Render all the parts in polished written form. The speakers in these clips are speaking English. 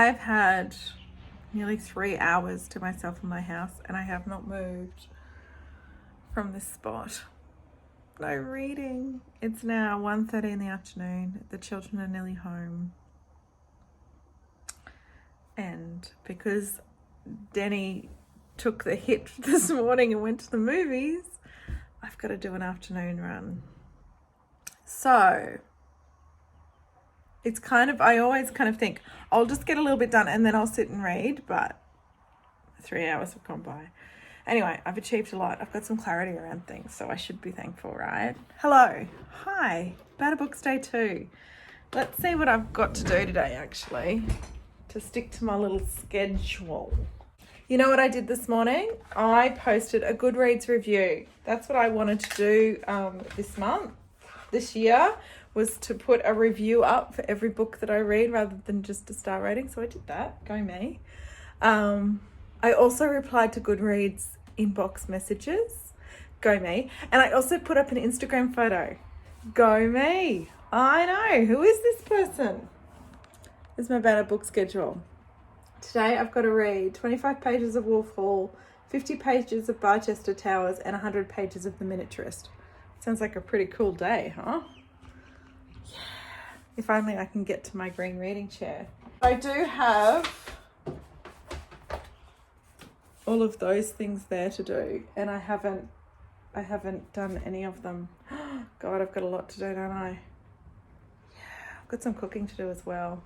I've had nearly 3 hours to myself in my house and I have not moved from this spot. No reading. It's now 1:30 in the afternoon. The children are nearly home. And because Denny took the hit this morning and went to the movies, I've got to do an afternoon run. So it's kind of, I always kind of think I'll just get a little bit done and then I'll sit and read, but 3 hours have gone by. Anyway, I've achieved a lot. I've got some clarity around things, so I should be thankful, right? Hello. Hi. Better Books Day 2. Let's see what I've got to do today, actually, to stick to my little schedule. You know what I did this morning? I posted a Goodreads review. That's what I wanted to do this year, was to put a review up for every book that I read rather than just a star rating. So I did that. Go me. I also replied to Goodreads inbox messages. Go me. And I also put up an Instagram photo. Go me. I know. Who is this person? This is my Better Book schedule. Today I've got to read 25 pages of Wolf Hall, 50 pages of Barchester Towers, and 100 pages of The Miniaturist. Sounds like a pretty cool day, huh? Yeah. If only I can get to my green reading chair. I do have all of those things there to do, and I haven't done any of them. God, I've got a lot to do, don't I? Yeah, I've got some cooking to do as well.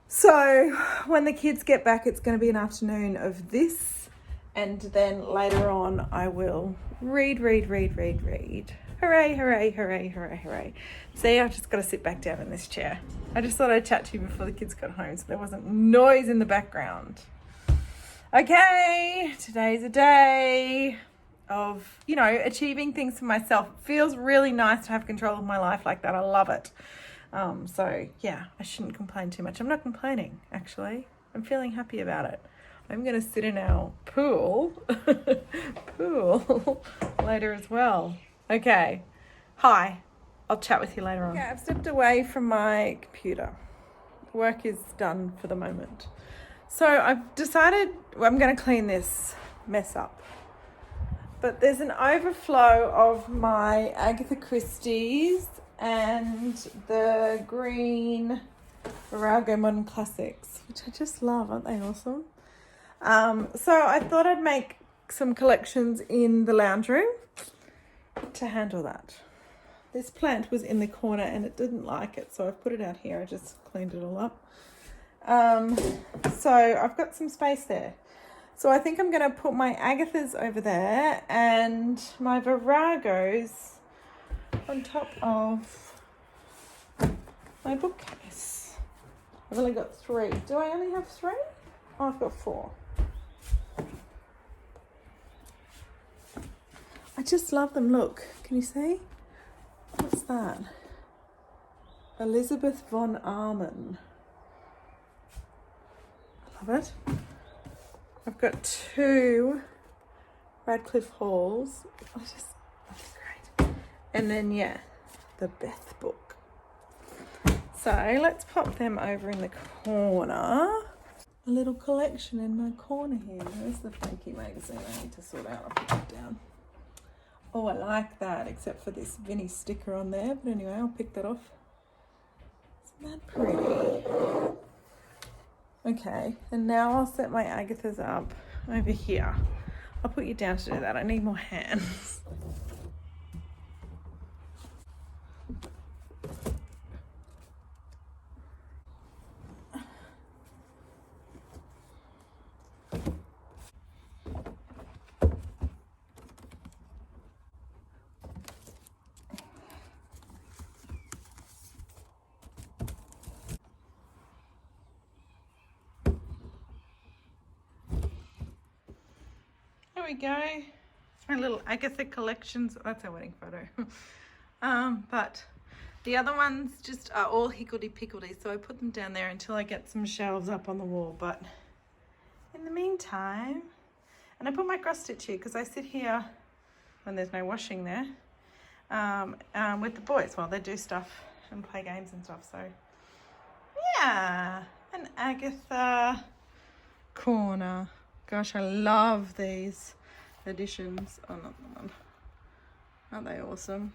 So when the kids get back, it's going to be an afternoon of this, and then later on I will read. Hooray, hooray, hooray, hooray, hooray. See, I've just got to sit back down in this chair. I just thought I'd chat to you before the kids got home so there wasn't noise in the background. Okay, today's a day of, achieving things for myself. It feels really nice to have control of my life like that. I love it. So yeah, I shouldn't complain too much. I'm not complaining, actually. I'm feeling happy about it. I'm going to sit in our pool later as well. Okay. Hi. I'll chat with you later on. Okay, I've stepped away from my computer. Work is done for the moment. So I've decided I'm going to clean this mess up. But there's an overflow of my Agatha Christie's and the green Virago Modern Classics, which I just love. Aren't they awesome? So I thought I'd make some collections in the lounge room to handle that. This plant was in the corner and it didn't like it, so I've put it out here. I just cleaned it all up. So I've got some space there. So I think I'm going to put my Agathas over there and my Viragos on top of my bookcase. I've only got 3. Do I only have 3? Oh, I've got 4. I just love them. Look, can you see? What's that? Elizabeth von Arman. I love it. I've got 2 Radcliffe Halls. That's great. And then, yeah, the Beth book. So let's pop them over in the corner. A little collection in my corner here. There's the Frankie magazine I need to sort out. I'll put that down. Oh, I like that, except for this Vinnie sticker on there. But anyway, I'll pick that off. Isn't that pretty? Okay, and now I'll set my Agathas up over here. I'll put you down to do that. I need more hands. There we go. My little Agatha collections. That's our wedding photo. But the other ones just are all higgledy-piggledy, so I put them down there until I get some shelves up on the wall. But in the meantime, and I put my cross stitch here because I sit here when there's no washing there with the boys while they do stuff and play games and stuff. So yeah, An Agatha corner. Gosh, I love these editions. Oh, not the one. Aren't they awesome?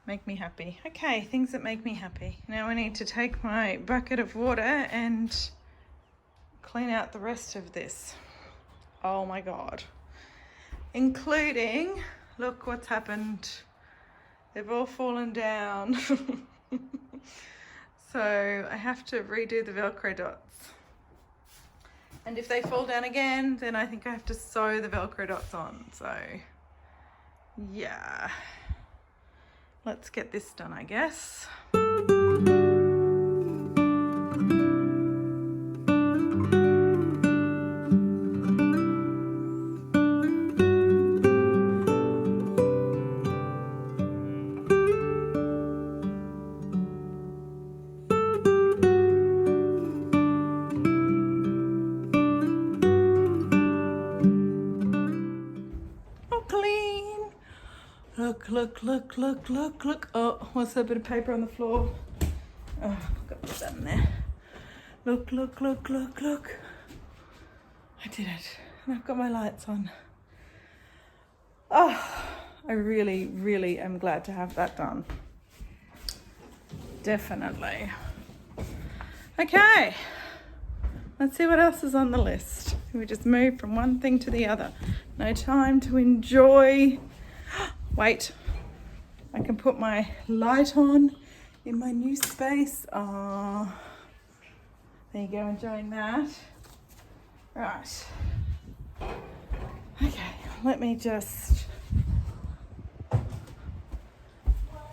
Make me happy. Okay, things that make me happy. Now I need to take my bucket of water and clean out the rest of this. Oh my God. Including, look what's happened. They've all fallen down. So I have to redo the Velcro dots. And if they fall down again, then I think I have to sew the Velcro dots on. So yeah, let's get this done, I guess. Look. Oh, what's that bit of paper on the floor? Oh, I've got to put that in there. Look. I did it. And I've got my lights on. Oh, I really am glad to have that done. Definitely. Okay. Let's see what else is on the list. We just move from one thing to the other. No time to enjoy. Wait. I can put my light on in my new space. Oh, there you go, enjoying that. Right. Okay, let me just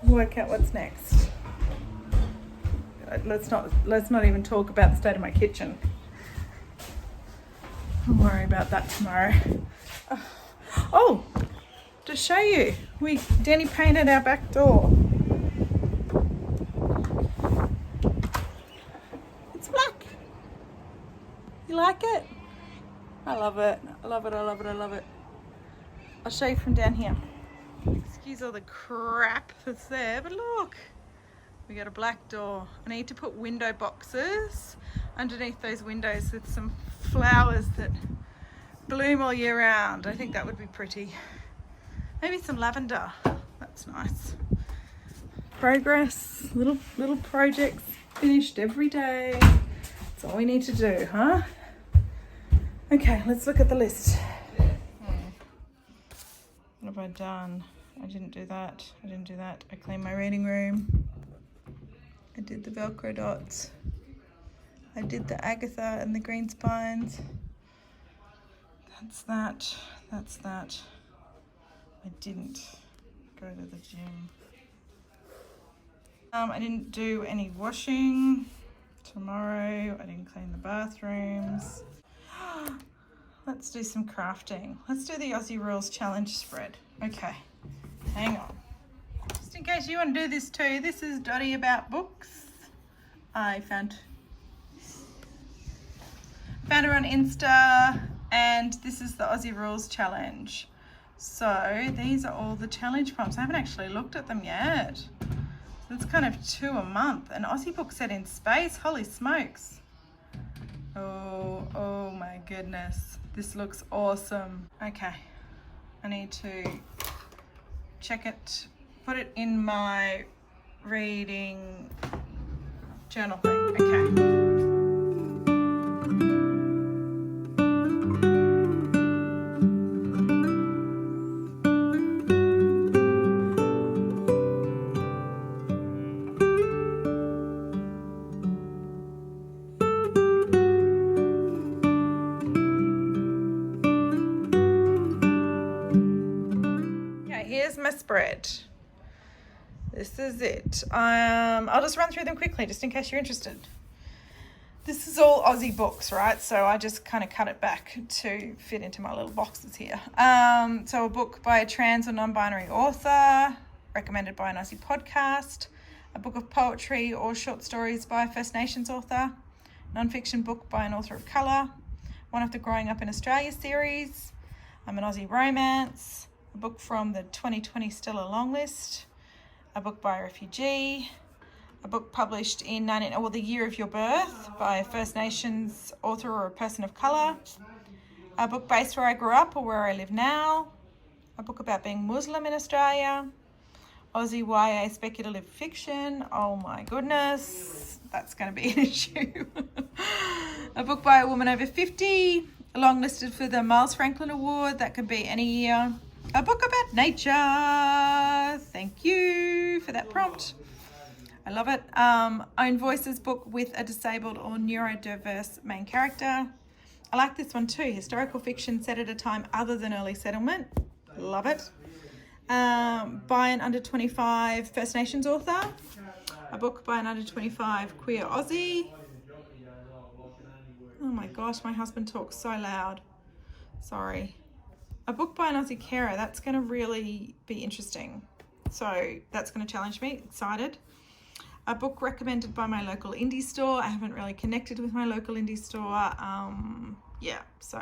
work out what's next. Let's not even talk about the state of my kitchen. I'll worry about that tomorrow. Oh! To show you, Danny painted our back door. It's black. You like it? I love it. I'll show you from down here. Excuse all the crap that's there, but look, we got a black door. I need to put window boxes underneath those windows with some flowers that bloom all year round. I think that would be pretty. Maybe some lavender. That's nice. Progress. Little projects finished every day. That's all we need to do, huh? Okay, let's look at the list. What have I done? I didn't do that. I cleaned my reading room. I did the Velcro dots. I did the Agatha and the green spines. That's that. I didn't go to the gym. I didn't do any washing tomorrow. I didn't clean the bathrooms. Let's do some crafting. Let's do the Aussie Rules Challenge spread. Okay, hang on. Just in case you want to do this too, this is Doddy About Books. I found her on Insta, and this is the Aussie Rules Challenge. So these are all the challenge prompts. I haven't actually looked at them yet. So it's kind of 2 a month. An Aussie book set in space. Holy smokes. Oh my goodness. This looks awesome. Okay. I need to check it, put it in my reading journal thing. Okay. Here's my spread. This is it. I'll just run through them quickly just in case you're interested. This is all Aussie books, right? So I just kind of cut it back to fit into my little boxes here. So a book by a trans or non-binary author, recommended by an Aussie podcast, a book of poetry or short stories by a First Nations author, non-fiction book by an author of colour, one of the Growing Up in Australia series, an Aussie romance, a book from the 2020 Stella long list, a book by a refugee, A book published in the year of your birth by a First Nations author or a person of colour. A book based where I grew up or where I live now. A book about being Muslim in Australia. Aussie YA speculative fiction. Oh my goodness, that's going to be an issue. A book by a woman over 50. Long listed for the Miles Franklin Award. That could be any year. A book about nature. Thank you for that prompt. I love it. Own Voices book with a disabled or neurodiverse main character. I like this one too. Historical fiction set at a time other than early settlement. Love it. By an under 25 First Nations author. A book by an under 25 queer Aussie. Oh my gosh, my husband talks so loud. Sorry. A book by an Aussie carer. That's going to really be interesting. So that's going to challenge me. Excited. A book recommended by my local indie store. I haven't really connected with my local indie store. Yeah, so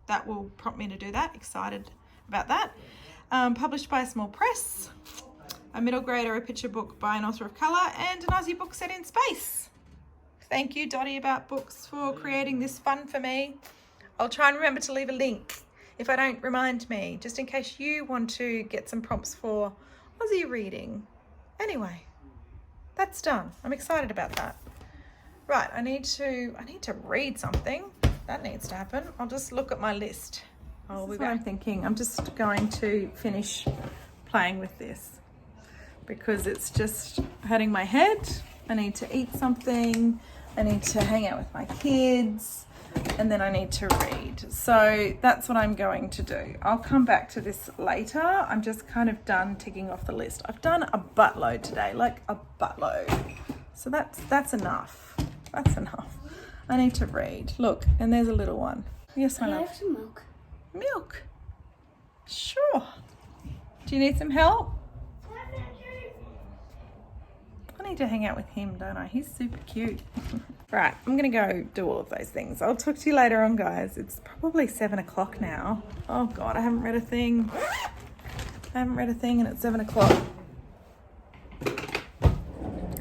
that will prompt me to do that. Excited about that. Published by a small press. A middle grade or a picture book by an author of colour. And an Aussie book set in space. Thank you, Doddy, about books for creating this fun for me. I'll try and remember to leave a link if I don't remind me, just in case you want to get some prompts for Aussie reading. Anyway. That's done. I'm excited about that. Right, I need to read something. That needs to happen. I'll just look at my list. This is what I'm thinking. I'm just going to finish playing with this because it's just hurting my head. I need to eat something. I need to hang out with my kids. And then I need to read. So that's what I'm going to do. I'll come back to this later. I'm just kind of done ticking off the list. I've done a buttload today, like a buttload. So that's enough. That's enough. I need to read. Look, and there's a little one. Yes, my love. I have some milk. Milk. Sure. Do you need some help? I need to hang out with him, don't I? He's super cute. Right, I'm going to go do all of those things. I'll talk to you later on, guys. It's probably 7 o'clock now. Oh, God, I haven't read a thing. And it's 7 o'clock.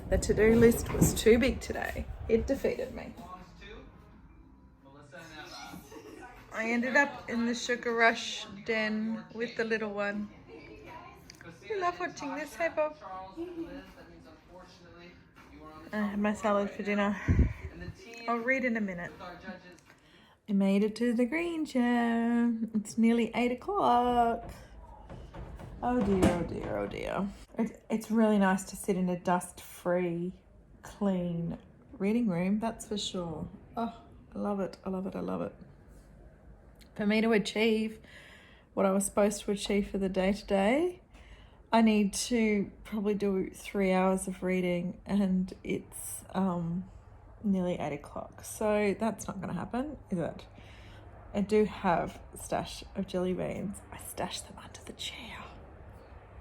The to-do list was too big today. It defeated me. I ended up in the Sugar Rush den with the little one. You love watching this, hey, Bob? I had my salad for dinner. I'll read in a minute. I made it to the green chair. It's nearly 8 o'clock. Oh dear, oh dear, oh dear. It's really nice to sit in a dust-free, clean reading room, that's for sure. Oh, I love it, I love it, I love it. For me to achieve what I was supposed to achieve for the day today, I need to probably do 3 hours of reading, and it's nearly 8 o'clock. So that's not going to happen, is it? I do have a stash of jelly beans. I stashed them under the chair.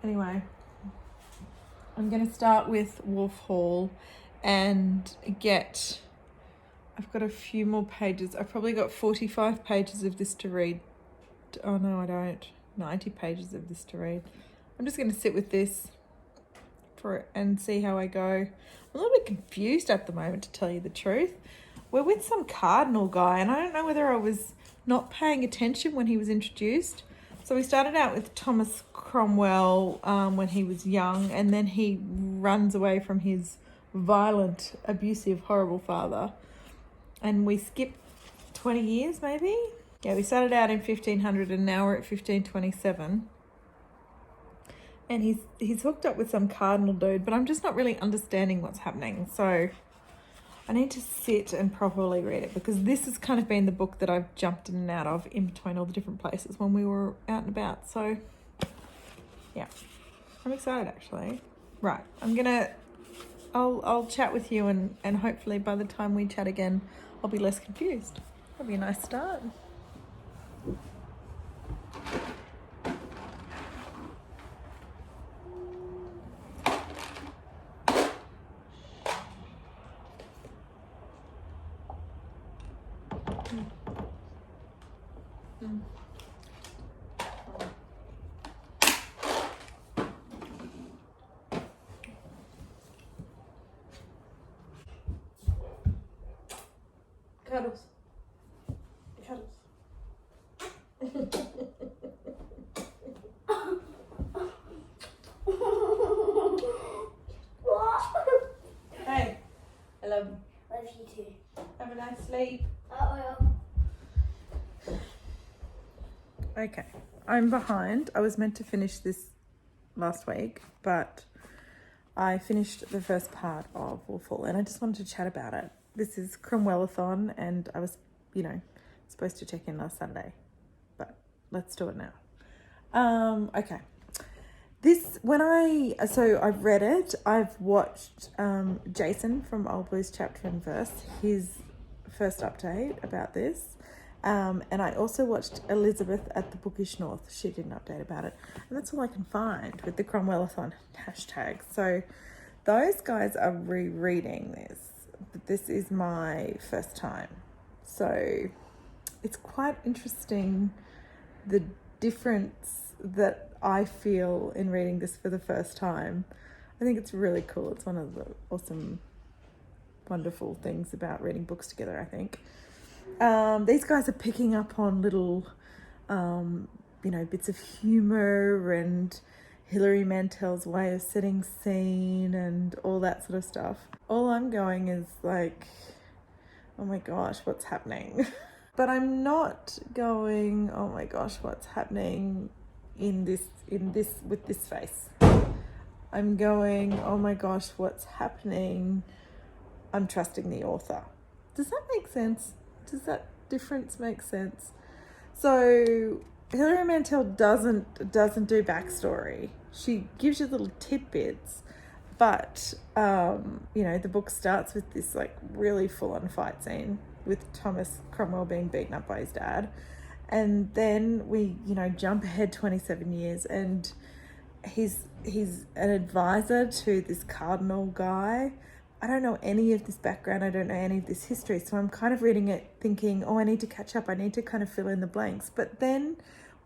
Anyway, I'm going to start with Wolf Hall and I've got a few more pages. I've probably got 45 pages of this to read. Oh no, I don't. 90 pages of this to read. I'm just going to sit with this and see how I go. I'm a little bit confused at the moment, to tell you the truth. We're with some cardinal guy, and I don't know whether I was not paying attention when he was introduced. So we started out with Thomas Cromwell when he was young, and then he runs away from his violent, abusive, horrible father. And we skipped 20 years, maybe? Yeah, we started out in 1500 and now we're at 1527. And he's hooked up with some cardinal dude, but I'm just not really understanding what's happening. So I need to sit and properly read it, because this has kind of been the book that I've jumped in and out of in between all the different places when we were out and about. So yeah, I'm excited actually. Right, I'll chat with you and hopefully by the time we chat again, I'll be less confused. That'll be a nice start. Cuddles. Cuddles. Hey, I love you. Love you too. Have a nice sleep. Okay, I'm behind. I was meant to finish this last week, but I finished the first part of Wolfall and I just wanted to chat about it. This is Cromwellathon and I was, supposed to check in last Sunday, but let's do it now. Okay. I've read it. I've watched Jason from Old Blues Chapter and Verse, his first update about this. And I also watched Elizabeth at the Bookish North. She did an update about it. And that's all I can find with the Cromwellathon hashtag. So those guys are rereading this. But this is my first time. So it's quite interesting, the difference that I feel in reading this for the first time. I think it's really cool. It's one of the awesome, wonderful things about reading books together, I think. These guys are picking up on little, bits of humor and Hilary Mantel's way of setting scene and all that sort of stuff. All I'm going is like, oh my gosh, what's happening? But I'm not going, oh my gosh, what's happening in this with this face. I'm going, oh my gosh, what's happening? I'm trusting the author. Does that make sense? Does that difference make sense? So Hilary Mantel doesn't do backstory. She gives you little tidbits, but the book starts with this like really full-on fight scene with Thomas Cromwell being beaten up by his dad, and then we jump ahead 27 years, and he's an advisor to this cardinal guy. I don't know any of this background. I don't know any of this history. So I'm kind of reading it thinking, oh, I need to catch up. I need to kind of fill in the blanks. But then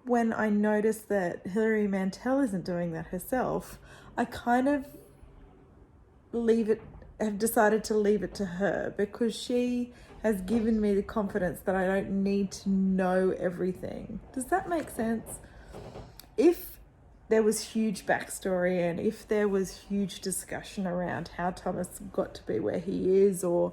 when I notice that Hilary Mantel isn't doing that herself, I kind of have decided to leave it to her, because she has given me the confidence that I don't need to know everything. Does that make sense? If there was huge backstory and if there was huge discussion around how Thomas got to be where he is, or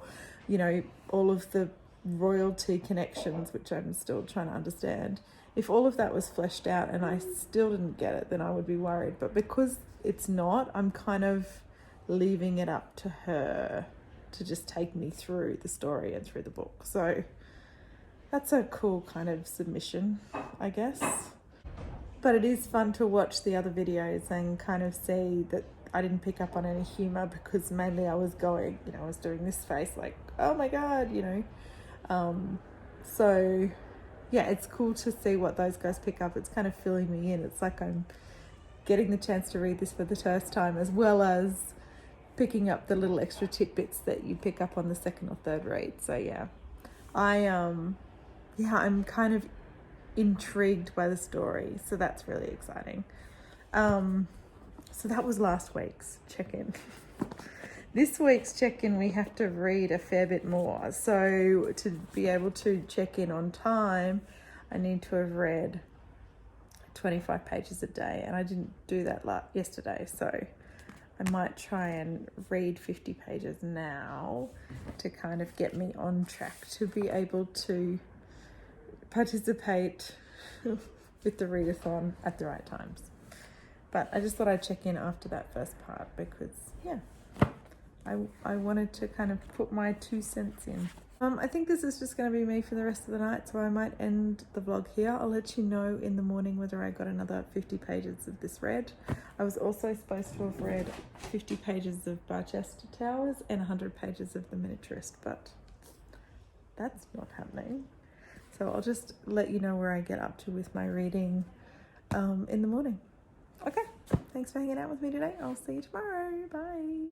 all of the royalty connections, which I'm still trying to understand, if all of that was fleshed out and I still didn't get it, then I would be worried. But because it's not, I'm kind of leaving it up to her to just take me through the story and through the book. So that's a cool kind of submission, I guess. But it is fun to watch the other videos and kind of see that I didn't pick up on any humor, because mainly I was going, I was doing this face like, oh my God, So yeah, it's cool to see what those guys pick up. It's kind of filling me in. It's like I'm getting the chance to read this for the first time, as well as picking up the little extra tidbits that you pick up on the second or third read. So yeah, I'm kind of intrigued by the story, so that's really exciting. So that was last week's check-in. This week's check-in, we have to read a fair bit more. So to be able to check in on time, I need to have read 25 pages a day, and I didn't do that yesterday, so I might try and read 50 pages now to kind of get me on track to be able to participate with the readathon at the right times. But I just thought I'd check in after that first part, because I wanted to kind of put my 2 cents in. I think this is just going to be me for the rest of the night, so I might end the vlog here. I'll let you know in the morning whether I got another 50 pages of this read. I was also supposed to have read 50 pages of Barchester Towers and 100 pages of The Miniaturist, but that's not happening. So I'll just let you know where I get up to with my reading in the morning. Okay, thanks for hanging out with me today. I'll see you tomorrow. Bye.